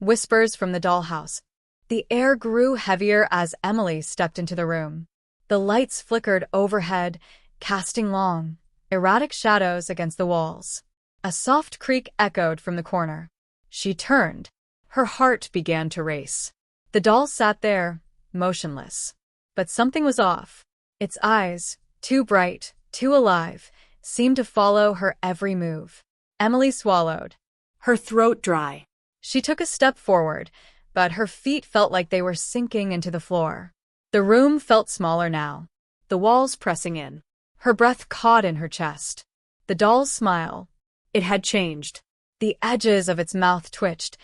Whispers from the dollhouse. The air grew heavier as Emily stepped into the room. The lights flickered overhead, casting long, erratic shadows against the walls. A soft creak echoed from the corner. She turned. Her heart began to race. The doll sat there, motionless. But something was off. Its eyes, too bright, too alive, seemed to follow her every move. Emily swallowed, her throat dry. She took a step forward, but her feet felt like they were sinking into the floor. The room felt smaller now, the walls pressing in. Her breath caught in her chest. The doll's smile. It had changed. The edges of its mouth twitched,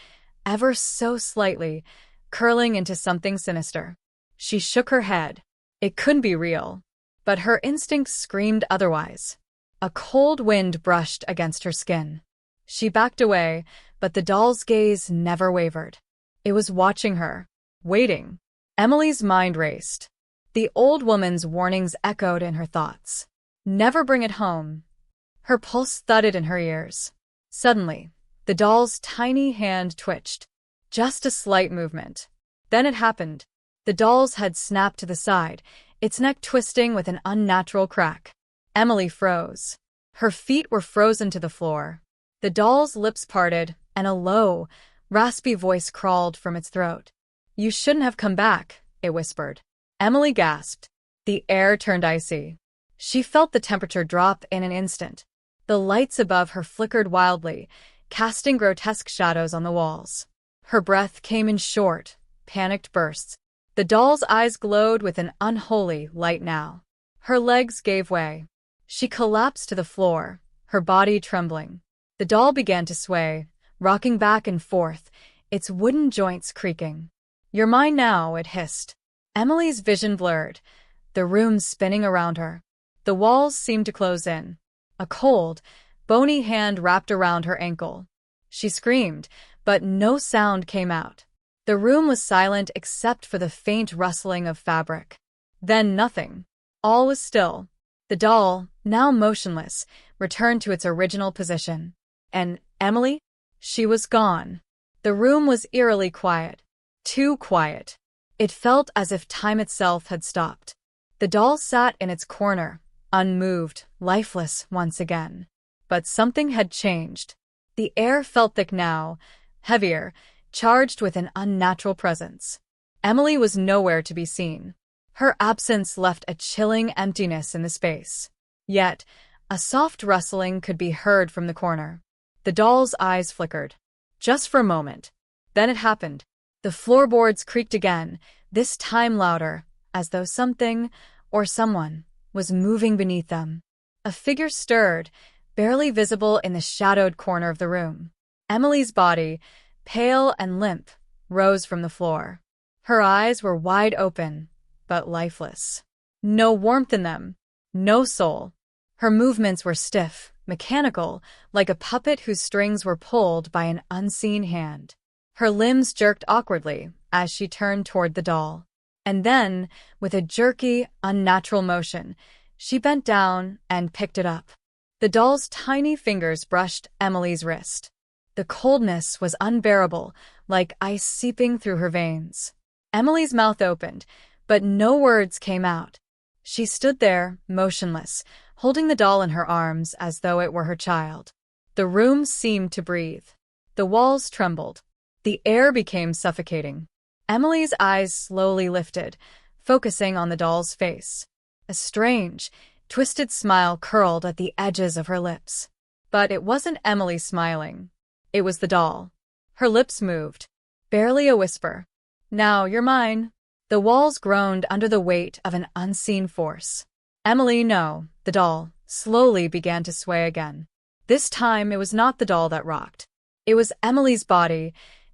ever so slightly, curling into something sinister. She shook her head. It couldn't be real. But her instincts screamed otherwise. A cold wind brushed against her skin. She backed away, but the doll's gaze never wavered. It was watching her, waiting. Emily's mind raced. The old woman's warnings echoed in her thoughts. Never bring it home. Her pulse thudded in her ears. Suddenly, the doll's tiny hand twitched. Just a slight movement. Then it happened. The doll's head snapped to the side, its neck twisting with an unnatural crack. Emily froze. Her feet were frozen to the floor. The doll's lips parted, and a low, raspy voice crawled from its throat. "You shouldn't have come back," it whispered. Emily gasped. The air turned icy. She felt the temperature drop in an instant. The lights above her flickered wildly, casting grotesque shadows on the walls. Her breath came in short, panicked bursts. The doll's eyes glowed with an unholy light now. Her legs gave way. She collapsed to the floor, her body trembling. The doll began to sway, rocking back and forth, its wooden joints creaking. "You're mine now," it hissed. Emily's vision blurred, the room spinning around her. The walls seemed to close in. A cold, bony hand wrapped around her ankle. She screamed, but no sound came out. The room was silent except for the faint rustling of fabric. Then nothing. All was still. The doll, now motionless, returned to its original position. And Emily? She was gone. The room was eerily quiet. Too quiet. It felt as if time itself had stopped. The doll sat in its corner, unmoved, lifeless once again. But something had changed. The air felt thick now, heavier, charged with an unnatural presence. Emily was nowhere to be seen. Her absence left a chilling emptiness in the space. Yet, a soft rustling could be heard from the corner. The doll's eyes flickered. Just for a moment. Then it happened. The floorboards creaked again, this time louder, as though something, or someone, was moving beneath them. A figure stirred, barely visible in the shadowed corner of the room. Emily's body, pale and limp, rose from the floor. Her eyes were wide open, but lifeless. No warmth in them, no soul. Her movements were stiff, mechanical, like a puppet whose strings were pulled by an unseen hand. Her limbs jerked awkwardly as she turned toward the doll. And then, with a jerky, unnatural motion, she bent down and picked it up. The doll's tiny fingers brushed Emily's wrist. The coldness was unbearable, like ice seeping through her veins. Emily's mouth opened, but no words came out. She stood there, motionless, holding the doll in her arms as though it were her child. The room seemed to breathe. The walls trembled. The air became suffocating. Emily's eyes slowly lifted, focusing on the doll's face. A strange, twisted smile curled at the edges of her lips. But it wasn't Emily smiling. It was the doll. Her lips moved. Barely a whisper. "Now you're mine." The walls groaned under the weight of an unseen force. "Emily, no." The doll slowly began to sway again. This time it was not the doll that rocked. It was Emily's body,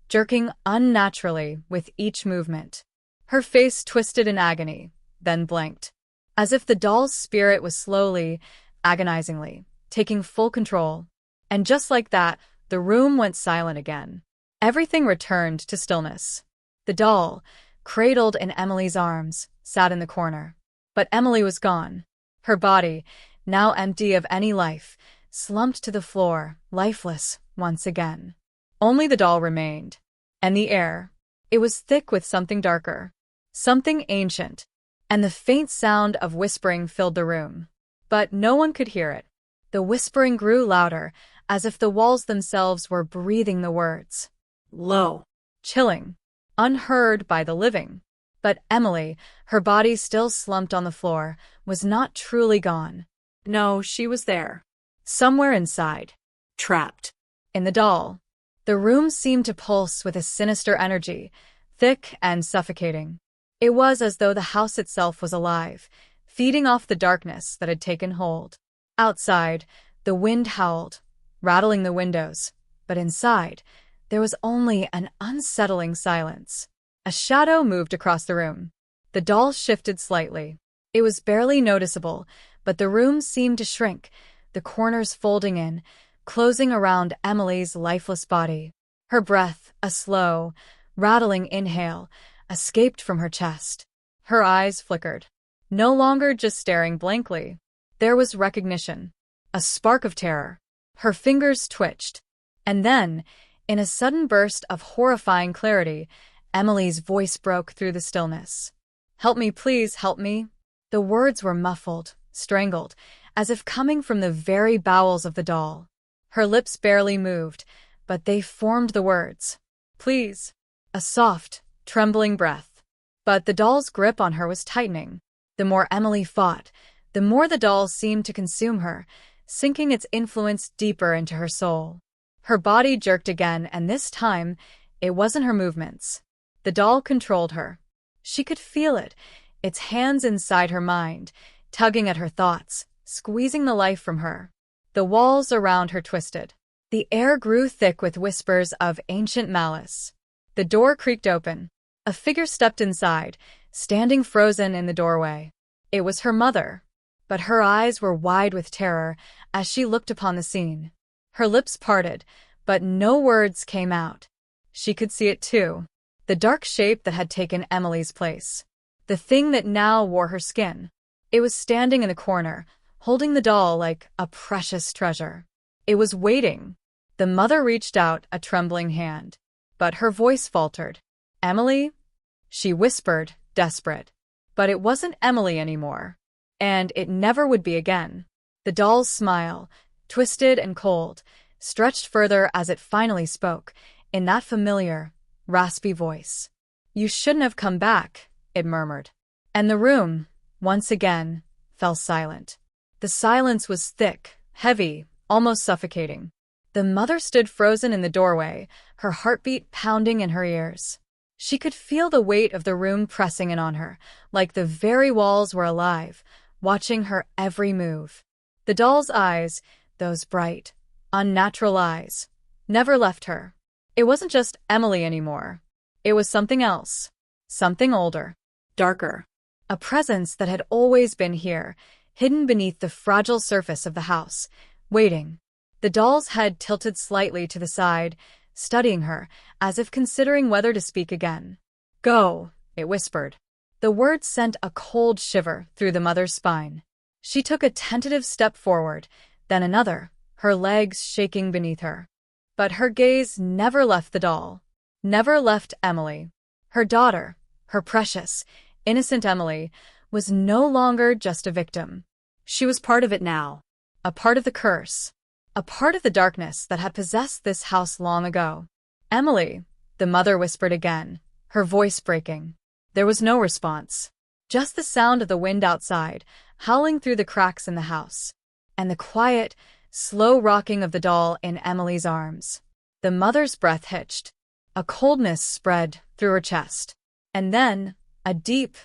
jerking unnaturally with each movement. Her face twisted in agony, then blinked. As if the doll's spirit was slowly, agonizingly, taking full control. And just like that, the room went silent again. Everything returned to stillness. The doll, cradled in Emily's arms, sat in the corner. But Emily was gone. Her body, now empty of any life, slumped to the floor, lifeless once again. Only the doll remained. And the air. It was thick with something darker. Something ancient. And the faint sound of whispering filled the room. But no one could hear it. The whispering grew louder, as if the walls themselves were breathing the words. Low. Chilling. Unheard by the living. But Emily, her body still slumped on the floor, was not truly gone. No, she was there. Somewhere inside. Trapped. In the doll. The room seemed to pulse with a sinister energy, thick and suffocating. It was as though the house itself was alive, feeding off the darkness that had taken hold. Outside, the wind howled, rattling the windows, but inside, there was only an unsettling silence. A shadow moved across the room. The doll shifted slightly. It was barely noticeable, but the room seemed to shrink, the corners folding in, closing around Emily's lifeless body. Her breath, a slow, rattling inhale, escaped from her chest. Her eyes flickered, no longer just staring blankly. There was recognition, a spark of terror. Her fingers twitched. And then, in a sudden burst of horrifying clarity, Emily's voice broke through the stillness. "Help me, please, help me." The words were muffled, strangled, as if coming from the very bowels of the doll. Her lips barely moved, but they formed the words. "Please." A soft, trembling breath. But the doll's grip on her was tightening. The more Emily fought, the more the doll seemed to consume her, sinking its influence deeper into her soul. Her body jerked again, and this time, it wasn't her movements. The doll controlled her. She could feel it, its hands inside her mind, tugging at her thoughts, squeezing the life from her. The walls around her twisted. The air grew thick with whispers of ancient malice. The door creaked open. A figure stepped inside, standing frozen in the doorway. It was her mother, but her eyes were wide with terror as she looked upon the scene. Her lips parted, but no words came out. She could see it too. The dark shape that had taken Emily's place. The thing that now wore her skin. It was standing in the corner, holding the doll like a precious treasure. It was waiting. The mother reached out a trembling hand, but her voice faltered. "Emily?" She whispered, desperate. But it wasn't Emily anymore. And it never would be again. The doll's smile, twisted and cold, stretched further as it finally spoke, in that familiar, raspy voice. "You shouldn't have come back," it murmured. And the room, once again, fell silent. The silence was thick, heavy, almost suffocating. The mother stood frozen in the doorway, her heartbeat pounding in her ears. She could feel the weight of the room pressing in on her, like the very walls were alive, watching her every move. The doll's eyes, those bright, unnatural eyes, never left her. It wasn't just Emily anymore. It was something else. Something older. Darker. A presence that had always been here, hidden beneath the fragile surface of the house, waiting. The doll's head tilted slightly to the side, studying her, as if considering whether to speak again. "Go," it whispered. The words sent a cold shiver through the mother's spine. She took a tentative step forward, then another, her legs shaking beneath her. But her gaze never left the doll, never left Emily. Her daughter, her precious, innocent Emily, was no longer just a victim. She was part of it now, a part of the curse, a part of the darkness that had possessed this house long ago. "Emily," the mother whispered again, her voice breaking. There was no response, just the sound of the wind outside, howling through the cracks in the house, and the quiet, slow rocking of the doll in Emily's arms. The mother's breath hitched. A coldness spread through her chest. And then, a deep,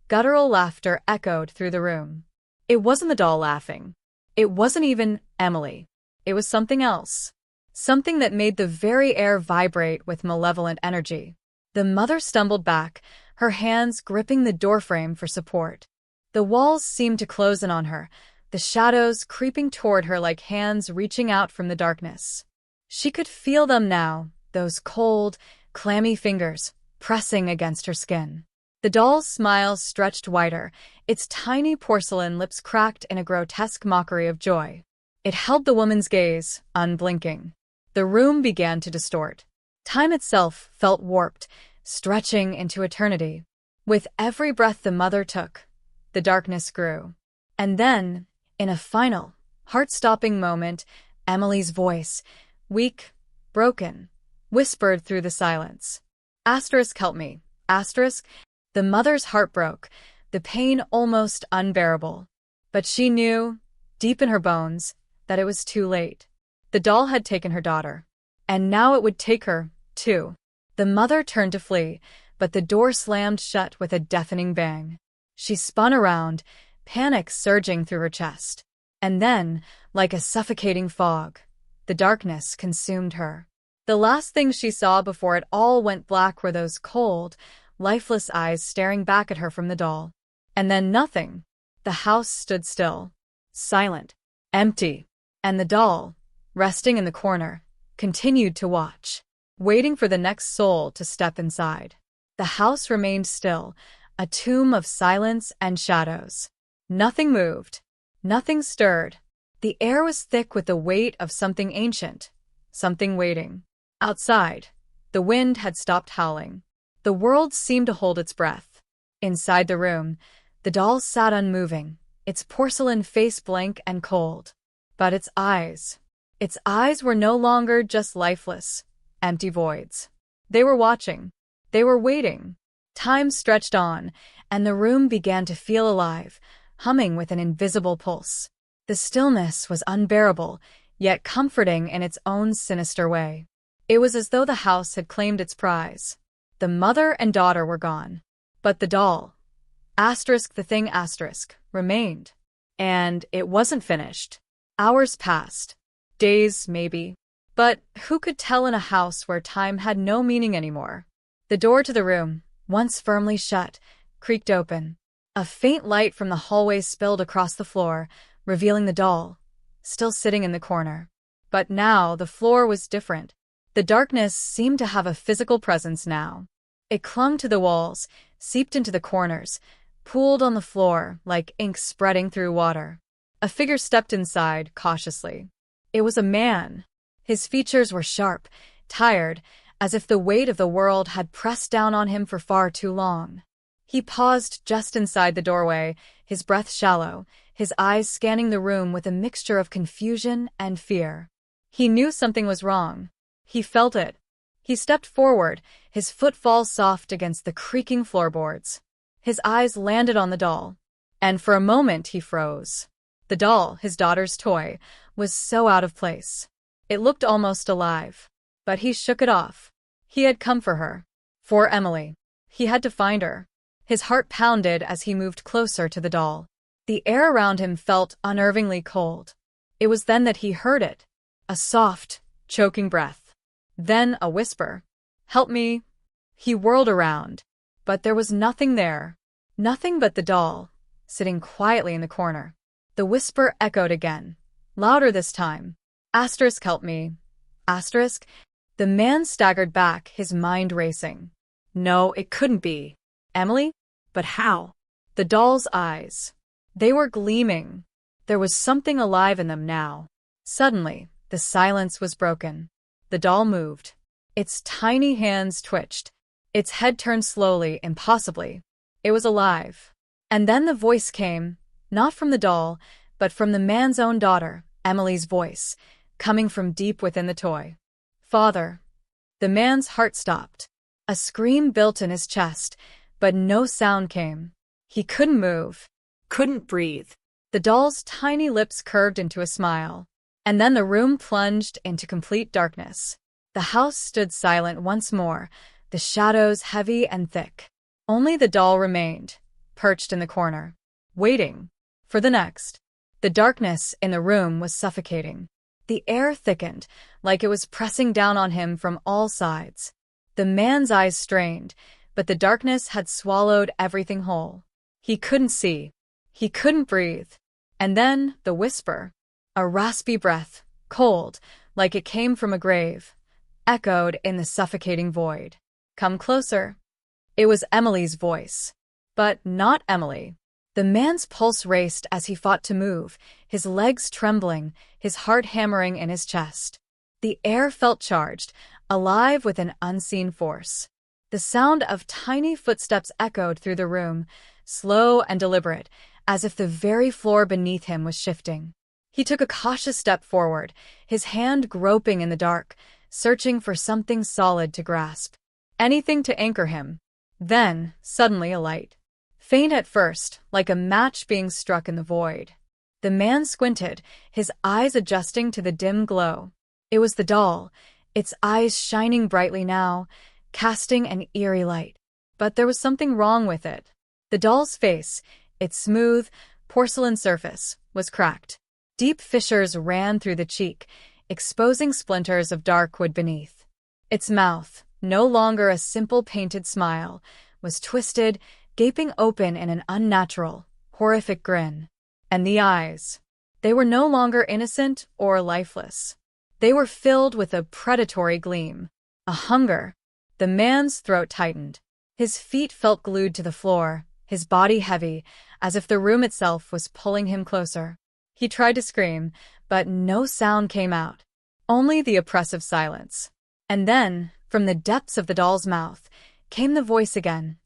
guttural laughter echoed through the room. It wasn't the doll laughing. It wasn't even Emily. It was something else. Something that made the very air vibrate with malevolent energy. The mother stumbled back, her hands gripping the doorframe for support. The walls seemed to close in on her, the shadows creeping toward her like hands reaching out from the darkness. She could feel them now, those cold, clammy fingers, pressing against her skin. The doll's smile stretched wider, its tiny porcelain lips cracked in a grotesque mockery of joy. It held the woman's gaze, unblinking. The room began to distort. Time itself felt warped, stretching into eternity. With every breath the mother took, the darkness grew. And then, in a final, heart-stopping moment, Emily's voice, weak, broken, whispered through the silence. Asterisk, help me. Asterisk. The mother's heart broke, the pain almost unbearable. But she knew, deep in her bones, that it was too late. The doll had taken her daughter. And now it would take her, too. The mother turned to flee, but the door slammed shut with a deafening bang. She spun around, panic surging through her chest. And then, like a suffocating fog, the darkness consumed her. The last thing she saw before it all went black were those cold, lifeless eyes staring back at her from the doll. And then nothing. The house stood still, silent, empty, and the doll, resting in the corner, continued to watch, waiting for the next soul to step inside. The house remained still, a tomb of silence and shadows. Nothing moved. Nothing stirred. The air was thick with the weight of something ancient, something waiting. Outside, the wind had stopped howling. The world seemed to hold its breath. Inside the room, the doll sat unmoving, its porcelain face blank and cold. But its eyes were no longer just lifeless, empty voids. They were watching. They were waiting. Time stretched on, and the room began to feel alive, humming with an invisible pulse. The stillness was unbearable, yet comforting in its own sinister way. It was as though the house had claimed its prize. The mother and daughter were gone. But the doll, the thing remained. And it wasn't finished. Hours passed. Days, maybe. But who could tell in a house where time had no meaning anymore? The door to the room, once firmly shut, creaked open. A faint light from the hallway spilled across the floor, revealing the doll, still sitting in the corner. But now the floor was different. The darkness seemed to have a physical presence now. It clung to the walls, seeped into the corners, pooled on the floor like ink spreading through water. A figure stepped inside, cautiously. It was a man. His features were sharp, tired, as if the weight of the world had pressed down on him for far too long. He paused just inside the doorway, his breath shallow, his eyes scanning the room with a mixture of confusion and fear. He knew something was wrong. He felt it. He stepped forward, his footfall soft against the creaking floorboards. His eyes landed on the doll, and for a moment he froze. The doll, his daughter's toy, was so out of place. It looked almost alive. But he shook it off. He had come for her. For Emily. He had to find her. His heart pounded as he moved closer to the doll. The air around him felt unnervingly cold. It was then that he heard it. A soft, choking breath. Then a whisper. "Help me." He whirled around. But there was nothing there. Nothing but the doll, sitting quietly in the corner. The whisper echoed again. Louder this time. Help me. The man staggered back, his mind racing. No, it couldn't be. Emily? But how? The doll's eyes. They were gleaming. There was something alive in them now. Suddenly, the silence was broken. The doll moved. Its tiny hands twitched. Its head turned slowly, impossibly. It was alive. And then the voice came, not from the doll, but from the man's own daughter, Emily's voice, coming from deep within the toy. Father. The man's heart stopped. A scream built in his chest, but no sound came. He couldn't move, couldn't breathe. The doll's tiny lips curved into a smile. And then the room plunged into complete darkness. The house stood silent once more, the shadows heavy and thick. Only the doll remained, perched in the corner, waiting for the next. The darkness in the room was suffocating. The air thickened, like it was pressing down on him from all sides. The man's eyes strained, but the darkness had swallowed everything whole. He couldn't see. He couldn't breathe. And then the whisper, a raspy breath, cold, like it came from a grave, echoed in the suffocating void. Come closer. It was Emily's voice. But not Emily. The man's pulse raced as he fought to move, his legs trembling, his heart hammering in his chest. The air felt charged, alive with an unseen force. The sound of tiny footsteps echoed through the room, slow and deliberate, as if the very floor beneath him was shifting. He took a cautious step forward, his hand groping in the dark, searching for something solid to grasp. Anything to anchor him. Then, suddenly a light. Faint at first, like a match being struck in the void. The man squinted, his eyes adjusting to the dim glow. It was the doll, its eyes shining brightly now, casting an eerie light. But there was something wrong with it. The doll's face, its smooth, porcelain surface, was cracked. Deep fissures ran through the cheek, exposing splinters of dark wood beneath. Its mouth, no longer a simple painted smile, was twisted, gaping open in an unnatural, horrific grin. And the eyes. They were no longer innocent or lifeless. They were filled with a predatory gleam. A hunger. The man's throat tightened. His feet felt glued to the floor, his body heavy, as if the room itself was pulling him closer. He tried to scream, but no sound came out. Only the oppressive silence. And then, from the depths of the doll's mouth, came the voice again.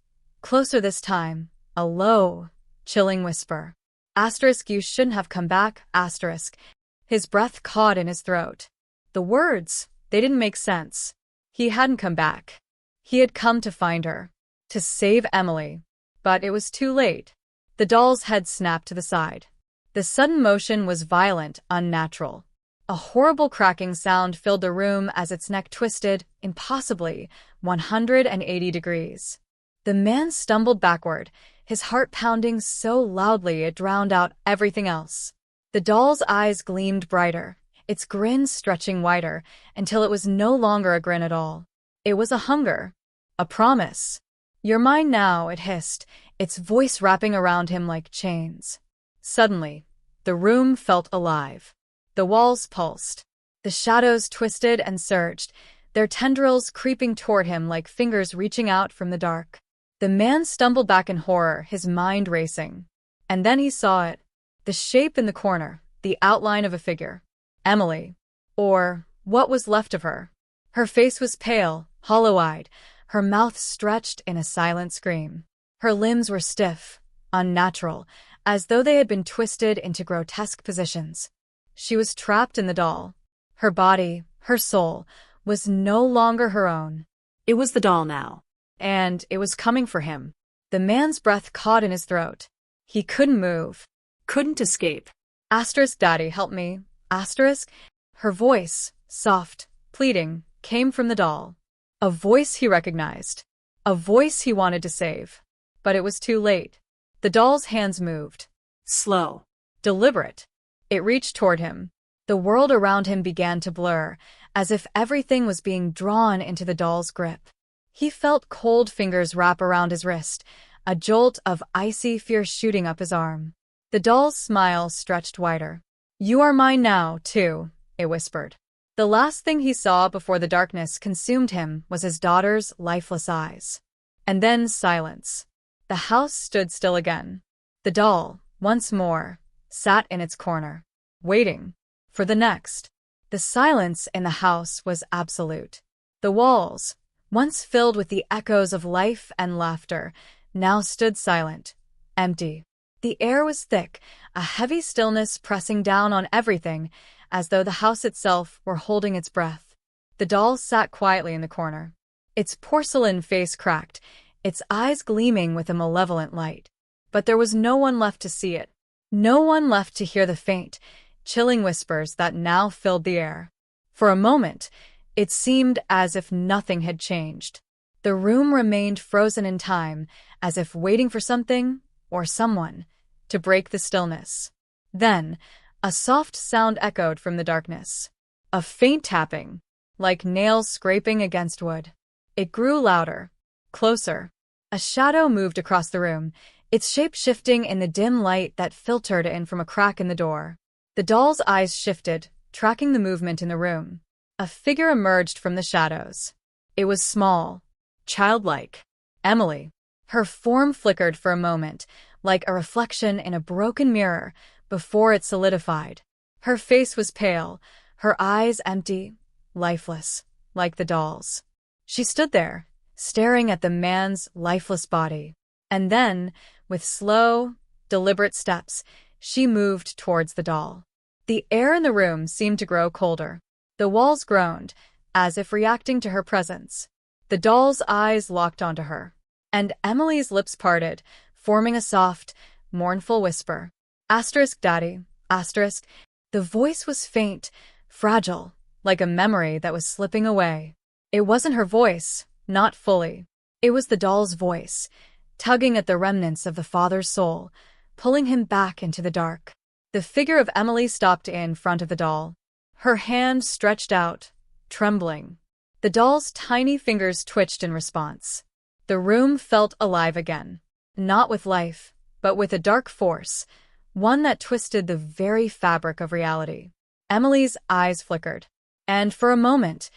Closer this time, a low, chilling whisper. Asterisk, you shouldn't have come back, asterisk. His breath caught in his throat. The words, they didn't make sense. He hadn't come back. He had come to find her. To save Emily. But it was too late. The doll's head snapped to the side. The sudden motion was violent, unnatural. A horrible cracking sound filled the room as its neck twisted, impossibly, 180 degrees. The man stumbled backward, his heart pounding so loudly it drowned out everything else. The doll's eyes gleamed brighter, its grin stretching wider, until it was no longer a grin at all. It was a hunger. A promise. You're mine now, it hissed, its voice wrapping around him like chains. Suddenly, the room felt alive. The walls pulsed. The shadows twisted and surged, their tendrils creeping toward him like fingers reaching out from the dark. The man stumbled back in horror, his mind racing. And then he saw it. The shape in the corner, the outline of a figure. Emily. Or what was left of her. Her face was pale, hollow-eyed, her mouth stretched in a silent scream. Her limbs were stiff, unnatural, as though they had been twisted into grotesque positions. She was trapped in the doll. Her body, her soul, was no longer her own. It was the doll now. And it was coming for him. The man's breath caught in his throat. He couldn't move. Couldn't escape. Asterisk, Daddy, help me. Asterisk. Her voice, soft, pleading, came from the doll. A voice he recognized. A voice he wanted to save. But it was too late. The doll's hands moved. Slow. Deliberate. It reached toward him. The world around him began to blur, as if everything was being drawn into the doll's grip. He felt cold fingers wrap around his wrist, a jolt of icy fear shooting up his arm. The doll's smile stretched wider. You are mine now, too, it whispered. The last thing he saw before the darkness consumed him was his daughter's lifeless eyes. And then silence. The house stood still again. The doll, once more, sat in its corner, waiting for the next. The silence in the house was absolute. The walls, once filled with the echoes of life and laughter, now stood silent, empty. The air was thick, a heavy stillness pressing down on everything, as though the house itself were holding its breath. The doll sat quietly in the corner, its porcelain face cracked, its eyes gleaming with a malevolent light. But there was no one left to see it, no one left to hear the faint, chilling whispers that now filled the air. For a moment, it seemed as if nothing had changed. The room remained frozen in time, as if waiting for something, or someone, to break the stillness. Then, a soft sound echoed from the darkness. A faint tapping, like nails scraping against wood. It grew louder, closer. A shadow moved across the room, its shape shifting in the dim light that filtered in from a crack in the door. The doll's eyes shifted, tracking the movement in the room. A figure emerged from the shadows. It was small, childlike. Emily. Her form flickered for a moment, like a reflection in a broken mirror, before it solidified. Her face was pale, her eyes empty, lifeless, like the doll's. She stood there, staring at the man's lifeless body. And then, with slow, deliberate steps, she moved towards the doll. The air in the room seemed to grow colder. The walls groaned, as if reacting to her presence. The doll's eyes locked onto her, and Emily's lips parted, forming a soft, mournful whisper. Asterisk, Daddy, asterisk. The voice was faint, fragile, like a memory that was slipping away. It wasn't her voice, not fully. It was the doll's voice, tugging at the remnants of the father's soul, pulling him back into the dark. The figure of Emily stopped in front of the doll, her hand stretched out, trembling. The doll's tiny fingers twitched in response. The room felt alive again, not with life, but with a dark force, one that twisted the very fabric of reality. Emily's eyes flickered, and for a moment,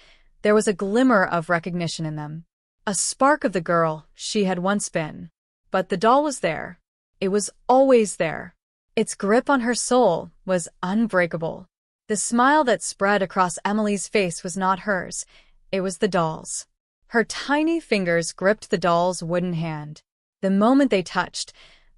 there was a glimmer of recognition in them, a spark of the girl she had once been. But the doll was there. It was always there. Its grip on her soul was unbreakable. The smile that spread across Emily's face was not hers. It was the doll's. Her tiny fingers gripped the doll's wooden hand. The moment they touched,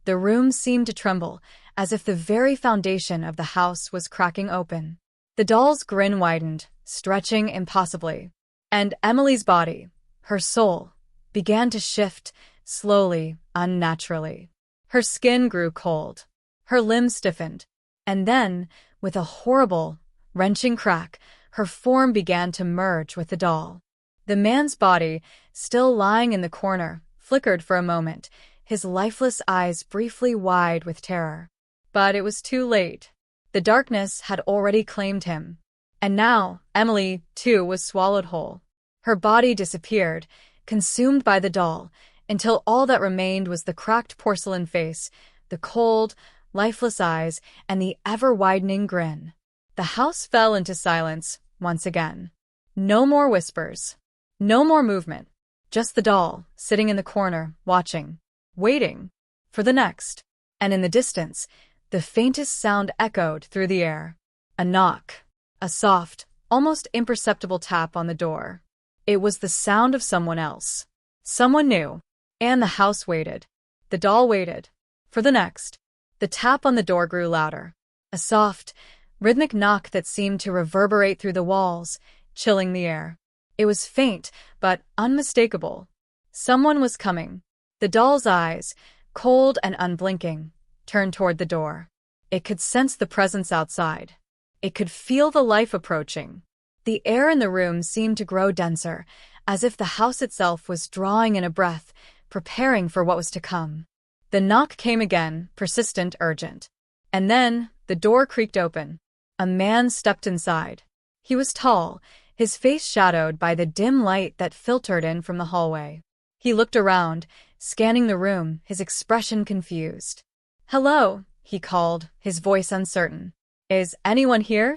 the room seemed to tremble, as if the very foundation of the house was cracking open. The doll's grin widened, stretching impossibly. And Emily's body, her soul, began to shift, slowly, unnaturally. Her skin grew cold. Her limbs stiffened. And then, with a horrible, wrenching crack, her form began to merge with the doll. The man's body, still lying in the corner, flickered for a moment, his lifeless eyes briefly wide with terror. But it was too late. The darkness had already claimed him. And now, Emily, too, was swallowed whole. Her body disappeared, consumed by the doll, until all that remained was the cracked porcelain face, the cold, lifeless eyes, and the ever-widening grin. The house fell into silence once again. No more whispers. No more movement. Just the doll, sitting in the corner, watching, waiting for the next. And in the distance, the faintest sound echoed through the air. A knock. A soft, almost imperceptible tap on the door. It was the sound of someone else. Someone new. And the house waited. The doll waited. For the next. The tap on the door grew louder. A soft, rhythmic knock that seemed to reverberate through the walls, chilling the air. It was faint, but unmistakable. Someone was coming. The doll's eyes, cold and unblinking, turned toward the door. It could sense the presence outside. It could feel the life approaching. The air in the room seemed to grow denser, as if the house itself was drawing in a breath, preparing for what was to come. The knock came again, persistent, urgent. And then, the door creaked open. A man stepped inside. He was tall, his face shadowed by the dim light that filtered in from the hallway. He looked around, scanning the room, his expression confused. "Hello," he called, his voice uncertain. "Is anyone here?"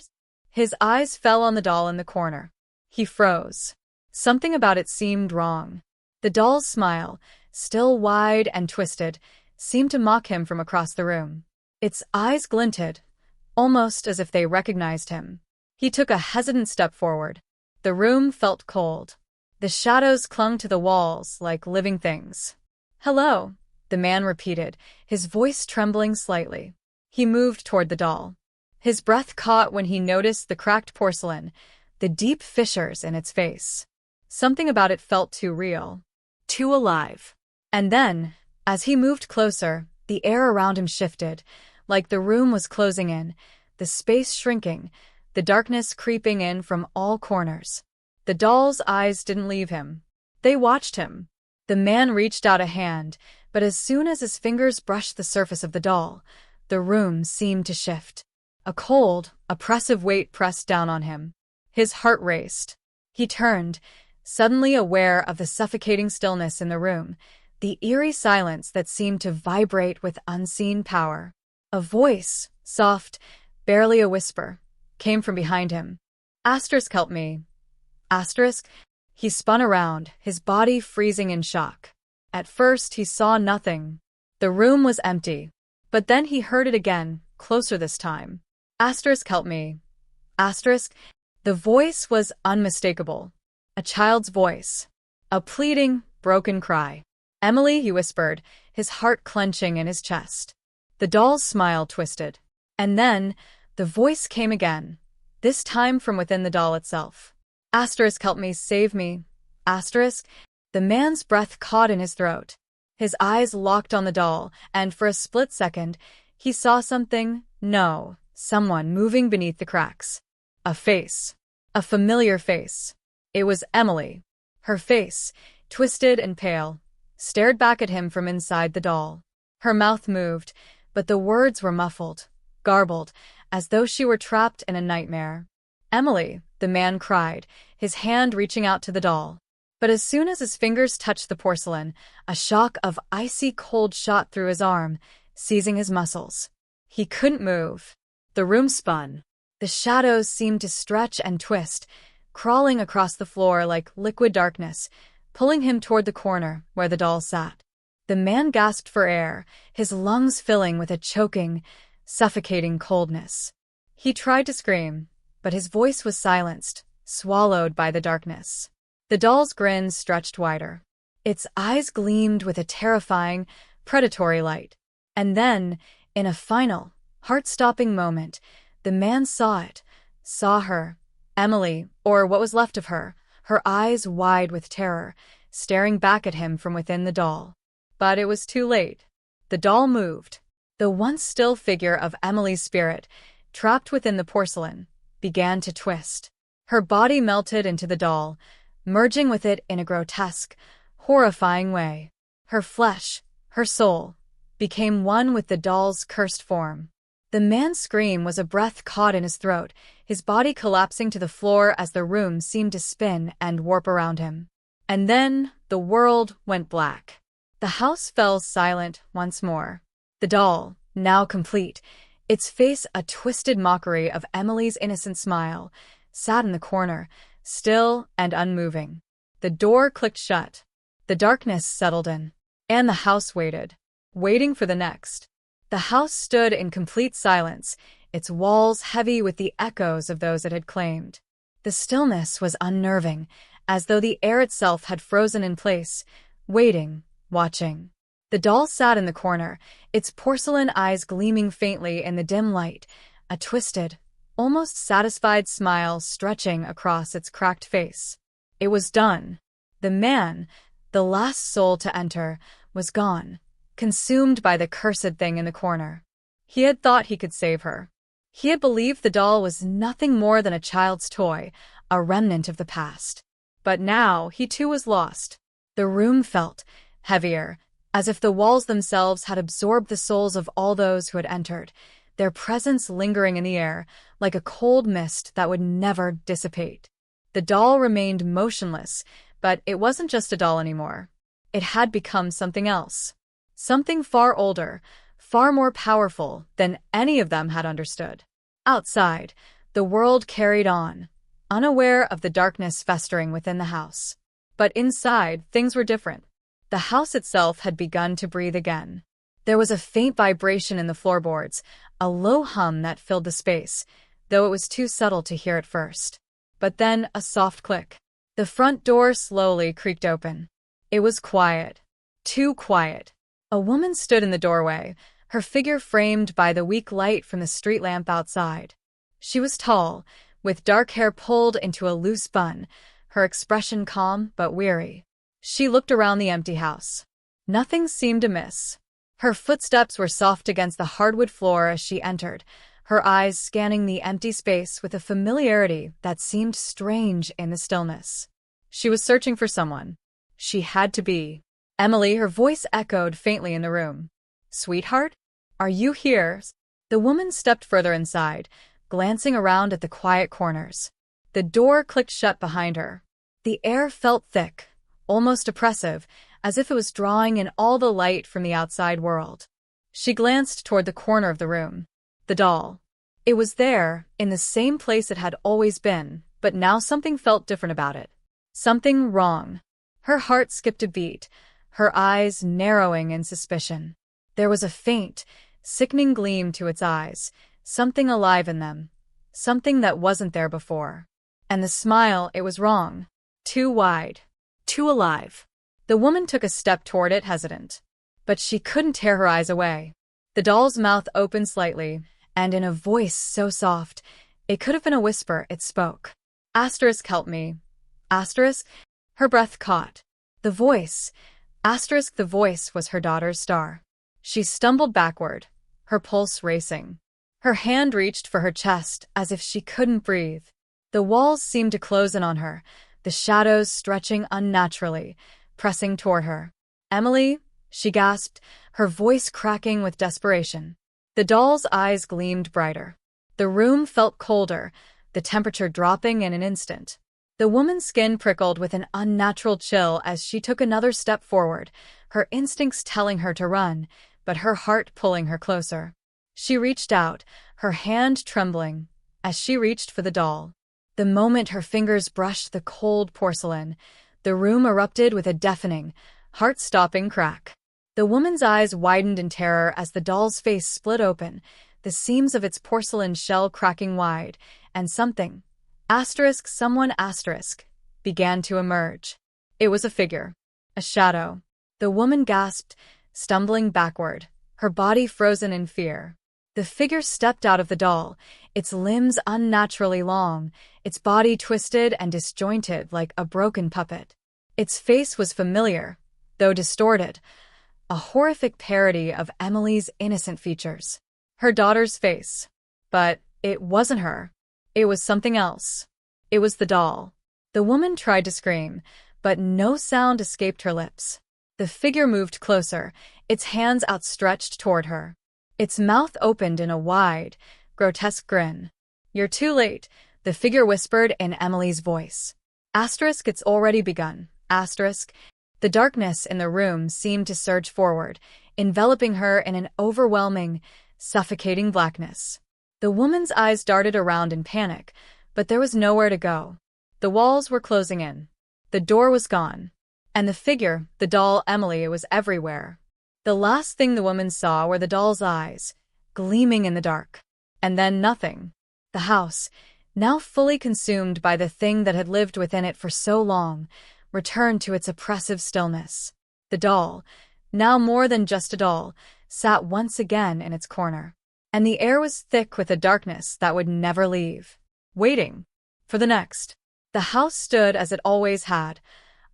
His eyes fell on the doll in the corner. He froze. Something about it seemed wrong. The doll's smile, still wide and twisted, seemed to mock him from across the room. Its eyes glinted, almost as if they recognized him. He took a hesitant step forward. The room felt cold. The shadows clung to the walls like living things. "Hello," the man repeated, his voice trembling slightly. He moved toward the doll. His breath caught when he noticed the cracked porcelain, the deep fissures in its face. Something about it felt too real, too alive. And then, as he moved closer, the air around him shifted, like the room was closing in, the space shrinking, the darkness creeping in from all corners. The doll's eyes didn't leave him. They watched him. The man reached out a hand, but as soon as his fingers brushed the surface of the doll, the room seemed to shift. A cold, oppressive weight pressed down on him. His heart raced. He turned, suddenly aware of the suffocating stillness in the room, the eerie silence that seemed to vibrate with unseen power. A voice, soft, barely a whisper, came from behind him. "Asterisk, help me." Asterisk? He spun around, his body freezing in shock. At first, he saw nothing. The room was empty. But then he heard it again, closer this time. "Asterisk, help me." Asterisk? The voice was unmistakable. A child's voice. A pleading, broken cry. "Emily," he whispered, his heart clenching in his chest. The doll's smile twisted. And then, the voice came again, this time from within the doll itself. Asterisk, help me, save me. Asterisk. The man's breath caught in his throat. His eyes locked on the doll, and for a split second, he saw something, no, someone moving beneath the cracks. A face. A familiar face. It was Emily. Her face, twisted and pale, stared back at him from inside the doll. Her mouth moved, but the words were muffled, garbled, as though she were trapped in a nightmare. "Emily," the man cried, his hand reaching out to the doll. But as soon as his fingers touched the porcelain, a shock of icy cold shot through his arm, seizing his muscles. He couldn't move. The room spun. The shadows seemed to stretch and twist, crawling across the floor like liquid darkness, pulling him toward the corner where the doll sat. The man gasped for air, his lungs filling with a choking, suffocating coldness. He tried to scream, but his voice was silenced, swallowed by the darkness. The doll's grin stretched wider. Its eyes gleamed with a terrifying, predatory light. And then, in a final, heart-stopping moment, the man saw it, saw her, Emily, or what was left of her eyes wide with terror, staring back at him from within the doll. But it was too late. The doll moved. The once still figure of Emily's spirit, trapped within the porcelain, began to twist. Her body melted into the doll, merging with it in a grotesque, horrifying way. Her flesh, her soul, became one with the doll's cursed form. The man's scream was a breath caught in his throat, his body collapsing to the floor as the room seemed to spin and warp around him. And then the world went black. The house fell silent once more. The doll, now complete, its face a twisted mockery of Emily's innocent smile, sat in the corner, still and unmoving. The door clicked shut. The darkness settled in. And the house waited, waiting for the next. The house stood in complete silence, its walls heavy with the echoes of those it had claimed. The stillness was unnerving, as though the air itself had frozen in place, waiting, watching. The doll sat in the corner, its porcelain eyes gleaming faintly in the dim light, a twisted, almost satisfied smile stretching across its cracked face. It was done. The man, the last soul to enter, was gone, consumed by the cursed thing in the corner. He had thought he could save her. He had believed the doll was nothing more than a child's toy, a remnant of the past. But now he too was lost. The room felt heavier, as if the walls themselves had absorbed the souls of all those who had entered, their presence lingering in the air like a cold mist that would never dissipate. The doll remained motionless, but it wasn't just a doll anymore. It had become something else. Something far older, far more powerful than any of them had understood. Outside, the world carried on, unaware of the darkness festering within the house. But inside, things were different. The house itself had begun to breathe again. There was a faint vibration in the floorboards, a low hum that filled the space, though it was too subtle to hear at first. But then a soft click. The front door slowly creaked open. It was quiet. Too quiet. A woman stood in the doorway, her figure framed by the weak light from the street lamp outside. She was tall, with dark hair pulled into a loose bun, her expression calm but weary. She looked around the empty house. Nothing seemed amiss. Her footsteps were soft against the hardwood floor as she entered, her eyes scanning the empty space with a familiarity that seemed strange in the stillness. She was searching for someone. She had to be. Emily, her voice echoed faintly in the room. "Sweetheart? Are you here?" The woman stepped further inside, glancing around at the quiet corners. The door clicked shut behind her. The air felt thick, almost oppressive, as if it was drawing in all the light from the outside world. She glanced toward the corner of the room. The doll. It was there, in the same place it had always been, but now something felt different about it. Something wrong. Her heart skipped a beat, her eyes narrowing in suspicion. There was a faint, sickening gleam to its eyes, something alive in them, something that wasn't there before. And the smile, it was wrong. Too wide. Too alive. The woman took a step toward it, hesitant. But she couldn't tear her eyes away. The doll's mouth opened slightly, and in a voice so soft, it could have been a whisper, it spoke. Asterisk, help me. Asterisk. Her breath caught. The voice. Asterisk, the voice was her daughter's star. She stumbled backward, her pulse racing. Her hand reached for her chest as if she couldn't breathe. The walls seemed to close in on her, the shadows stretching unnaturally, pressing toward her. Emily, she gasped, her voice cracking with desperation. The doll's eyes gleamed brighter. The room felt colder, the temperature dropping in an instant. The woman's skin prickled with an unnatural chill as she took another step forward, her instincts telling her to run, but her heart pulling her closer. She reached out, her hand trembling, as she reached for the doll. The moment her fingers brushed the cold porcelain, the room erupted with a deafening, heart-stopping crack. The woman's eyes widened in terror as the doll's face split open, the seams of its porcelain shell cracking wide, and someone began to emerge. It was a figure, a shadow. The woman gasped, stumbling backward, her body frozen in fear. The figure stepped out of the doll, its limbs unnaturally long, its body twisted and disjointed like a broken puppet. Its face was familiar, though distorted, a horrific parody of Emily's innocent features. Her daughter's face. But it wasn't her. It was something else. It was the doll. The woman tried to scream, but no sound escaped her lips. The figure moved closer, its hands outstretched toward her. Its mouth opened in a wide, grotesque grin. You're too late, the figure whispered in Emily's voice. Asterisk, it's already begun. Asterisk. The darkness in the room seemed to surge forward, enveloping her in an overwhelming, suffocating blackness. The woman's eyes darted around in panic, but there was nowhere to go. The walls were closing in. The door was gone. And the figure, the doll Emily, was everywhere. The last thing the woman saw were the doll's eyes, gleaming in the dark. And then nothing. The house, now fully consumed by the thing that had lived within it for so long, returned to its oppressive stillness. The doll, now more than just a doll, sat once again in its corner. And the air was thick with a darkness that would never leave. Waiting for the next. The house stood as it always had,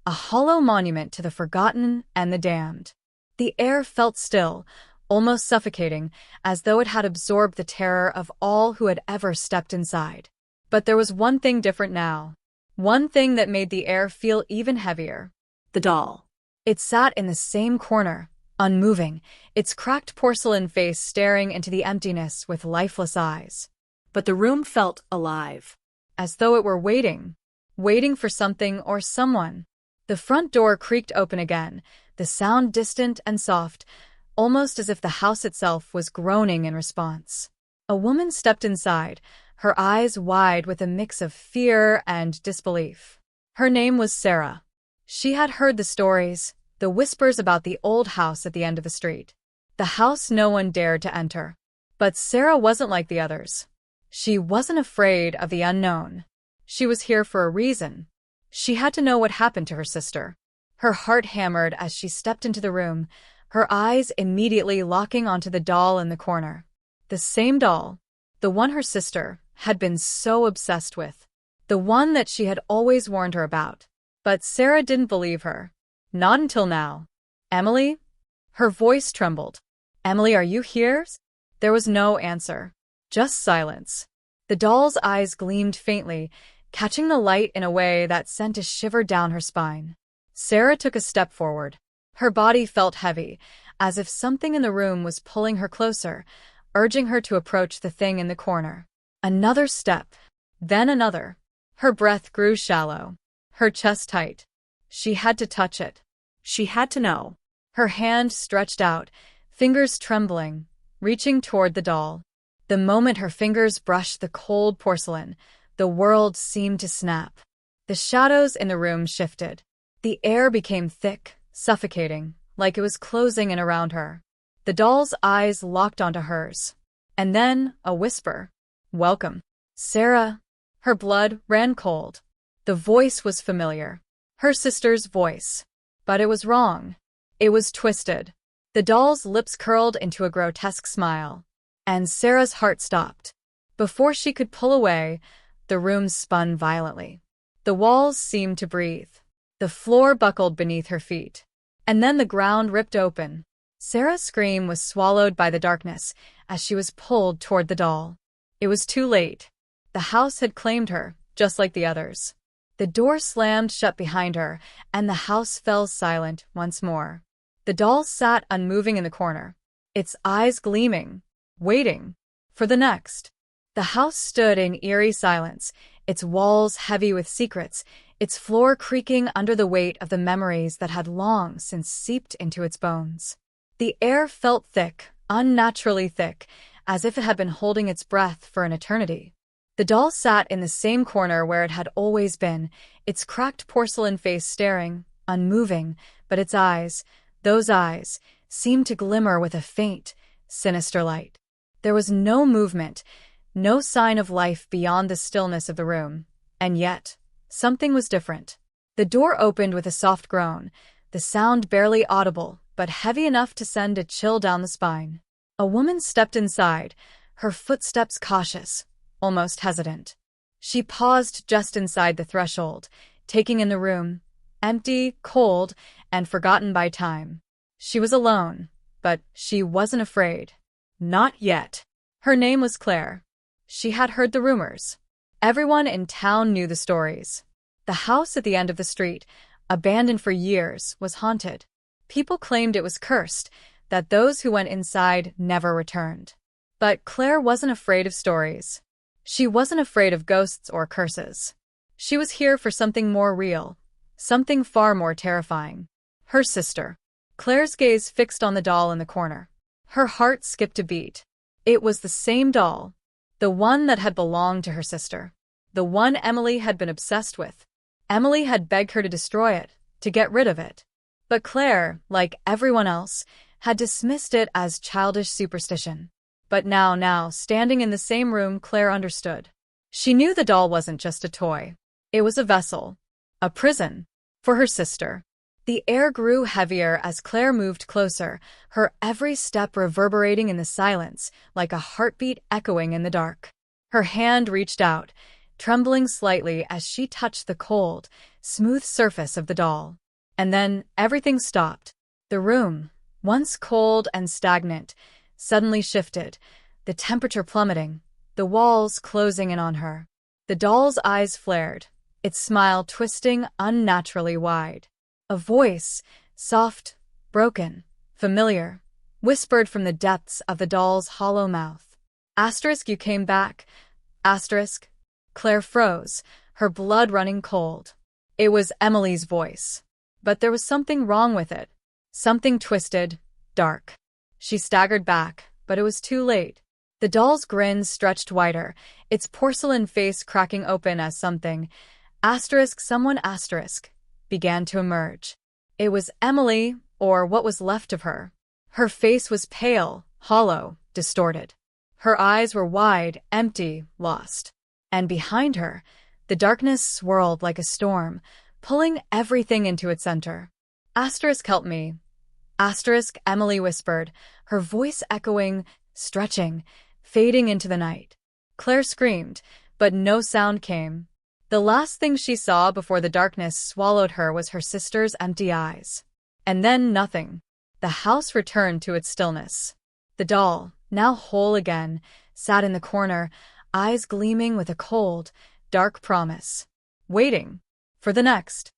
a hollow monument to the forgotten and the damned. The air felt still, almost suffocating, as though it had absorbed the terror of all who had ever stepped inside. But there was one thing different now. One thing that made the air feel even heavier. The doll. It sat in the same corner, unmoving, its cracked porcelain face staring into the emptiness with lifeless eyes. But the room felt alive. As though it were waiting for something or someone. The front door creaked open again, the sound distant and soft, almost as if the house itself was groaning in response. A woman stepped inside, her eyes wide with a mix of fear and disbelief. Her name was Sarah. She had heard the stories, the whispers about the old house at the end of the street. The house no one dared to enter. But Sarah wasn't like the others. She wasn't afraid of the unknown. She was here for a reason. She had to know what happened to her sister. Her heart hammered as she stepped into the room, her eyes immediately locking onto the doll in the corner. The same doll, the one her sister had been so obsessed with, the one that she had always warned her about. But Sarah didn't believe her. Not until now. Emily? Her voice trembled. Emily, are you here? There was no answer. Just silence. The doll's eyes gleamed faintly, catching the light in a way that sent a shiver down her spine. Sarah took a step forward. Her body felt heavy, as if something in the room was pulling her closer, urging her to approach the thing in the corner. Another step, then another. Her breath grew shallow, her chest tight. She had to touch it. She had to know. Her hand stretched out, fingers trembling, reaching toward the doll. The moment her fingers brushed the cold porcelain, the world seemed to snap. The shadows in the room shifted. The air became thick, suffocating, like it was closing in around her. The doll's eyes locked onto hers. And then, a whisper. Welcome. Sarah. Her blood ran cold. The voice was familiar. Her sister's voice. But it was wrong. It was twisted. The doll's lips curled into a grotesque smile. And Sarah's heart stopped. Before she could pull away, the room spun violently. The walls seemed to breathe. The floor buckled beneath her feet. And then the ground ripped open. Sarah's scream was swallowed by the darkness as she was pulled toward the doll. It was too late. The house had claimed her, just like the others. The door slammed shut behind her, and the house fell silent once more. The doll sat unmoving in the corner, its eyes gleaming, waiting for the next. The house stood in eerie silence, its walls heavy with secrets, its floor creaking under the weight of the memories that had long since seeped into its bones. The air felt thick, unnaturally thick, as if it had been holding its breath for an eternity. The doll sat in the same corner where it had always been, its cracked porcelain face staring, unmoving, but its eyes, those eyes, seemed to glimmer with a faint, sinister light. There was no movement, no sign of life beyond the stillness of the room, and yet, something was different. The door opened with a soft groan, the sound barely audible, but heavy enough to send a chill down the spine. A woman stepped inside, her footsteps cautious, almost hesitant. She paused just inside the threshold, taking in the room, empty, cold, and forgotten by time. She was alone, but she wasn't afraid. Not yet. Her name was Claire. She had heard the rumors. Everyone in town knew the stories. The house at the end of the street, abandoned for years, was haunted. People claimed it was cursed, that those who went inside never returned. But Claire wasn't afraid of stories. She wasn't afraid of ghosts or curses. She was here for something more real, something far more terrifying. Her sister. Claire's gaze fixed on the doll in the corner. Her heart skipped a beat. It was the same doll, the one that had belonged to her sister, the one Emily had been obsessed with. Emily had begged her to destroy it, to get rid of it. But Claire, like everyone else, had dismissed it as childish superstition. But now, standing in the same room, Claire understood. She knew the doll wasn't just a toy. It was a vessel, a prison, for her sister. The air grew heavier as Claire moved closer, her every step reverberating in the silence, like a heartbeat echoing in the dark. Her hand reached out, trembling slightly as she touched the cold, smooth surface of the doll. And then everything stopped. The room, once cold and stagnant, suddenly shifted, the temperature plummeting, the walls closing in on her. The doll's eyes flared, its smile twisting unnaturally wide. A voice, soft, broken, familiar, whispered from the depths of the doll's hollow mouth. Asterisk, you came back. Asterisk. Claire froze, her blood running cold. It was Emily's voice. But there was something wrong with it. Something twisted, dark. She staggered back, but it was too late. The doll's grin stretched wider, its porcelain face cracking open as something, someone began to emerge. It was Emily, or what was left of her. Her face was pale, hollow, distorted. Her eyes were wide, empty, lost. And behind her, the darkness swirled like a storm, pulling everything into its center. Help me. Emily whispered, her voice echoing, stretching, fading into the night. Claire screamed, but no sound came. The last thing she saw before the darkness swallowed her was her sister's empty eyes. And then nothing. The house returned to its stillness. The doll, now whole again, sat in the corner, eyes gleaming with a cold, dark promise, waiting for the next.